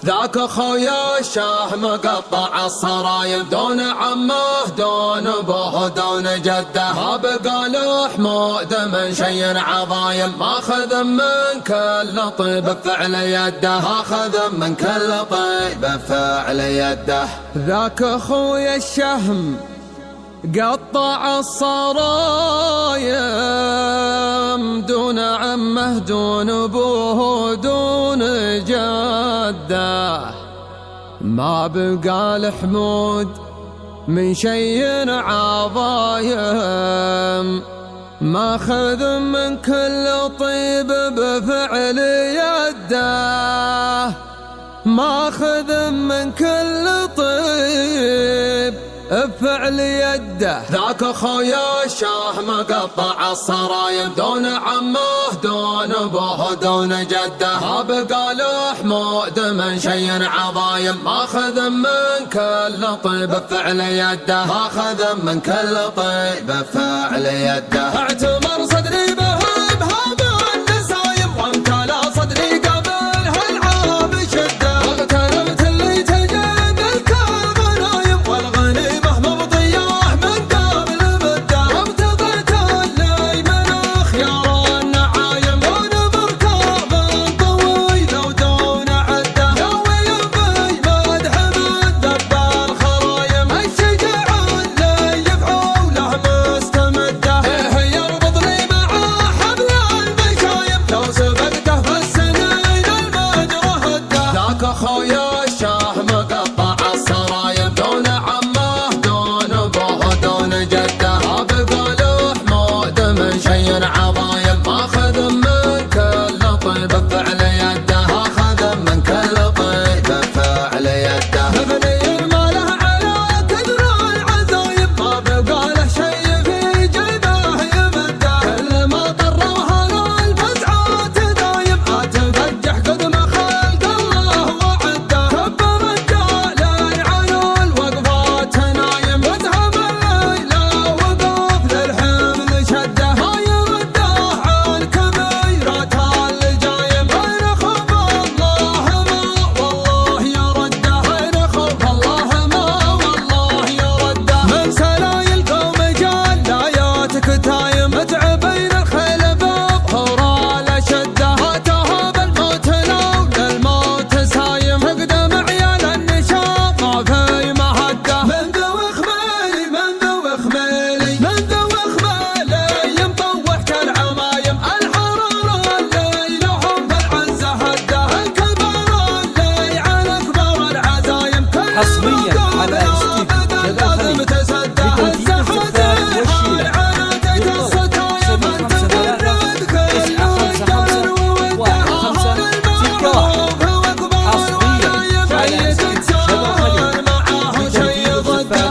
ذاك خويا الشاه مقطع الصرايم، دون عمه دون ابوه دون جده، ما بقى له حمود من شي عظايم، ماخذ من كل طيب بفعل يده، ماخذ من كل طيب بفعل يده. ذاك خويا الشهم قطع الصرايم، دون عمه دون ابوه دون جده، ما بقى لحمود من شي عظايم، ماخذ من كل طيب بفعل يده، ماخذ من كل طيب بفعل يده. ذاك خويا الشاه مقطع الصرايم، دون عمه دون ابوه دون جده، ما بقى له حمود من شي عظايم، ماخذ من كل طيب بفعل يده، ماخذ من كل طيب بفعل يده. اعتمر صدري بهب النسايم، وامتلا صدري قبل هالعاب شده، واغتنمت اللي تجد الكغنايم، والغنيمه مبضياه من قبل مده، وابتغيت اللي من خيار النعايم، دون بركاب طويل ودون عده، يوي يبي مدح من ذب الخرايم، الشجاع اللي يفعوله مستمده، يربطني معاه حبل المشايم، لو سبقته في السنين المجره هده. ذاك خويا الشاه مقطع الصرايم، دون عمه دون ابوه دون جده، ما بقى له حمود من شي عظايم، ماخذ من كل طيب بفعل يده، ماخذ من كل طيب بفعل يده. مبني ماله على كدر العزايم، ما بقى له شي في جيبه يمده، كل ما طروها الفزعه تدايم، اتفجح قد ما خلق الله وعده، كبر الجلال عن الوقفات نايم، وذهب الليل وقف للحمل شده، ما يرده عن كبيرات الجايم، غير خوف الله ما والله يرده، غير خوف الله ما والله يرده. من سلايل قوم جلايات كتايم، متعبين الخيل بظهور الاشده، هاتها بالموت لو للموت سايم، اقدم عيال النشاط ما في مهده، من ذوي خميلي من ذوي خميلي من ذوي خميلي، مطوح كالعمايم، الحرار اللي لهم في العزه هده، الكبار اللي على كبار العزايم، حصرياً على STV لازم تسده، السحده الحال عنادة الستايم، انت برد كل الدار ووده، اهل المعروف وكبار ولايم، شي تتساهل معاه وشي ضده.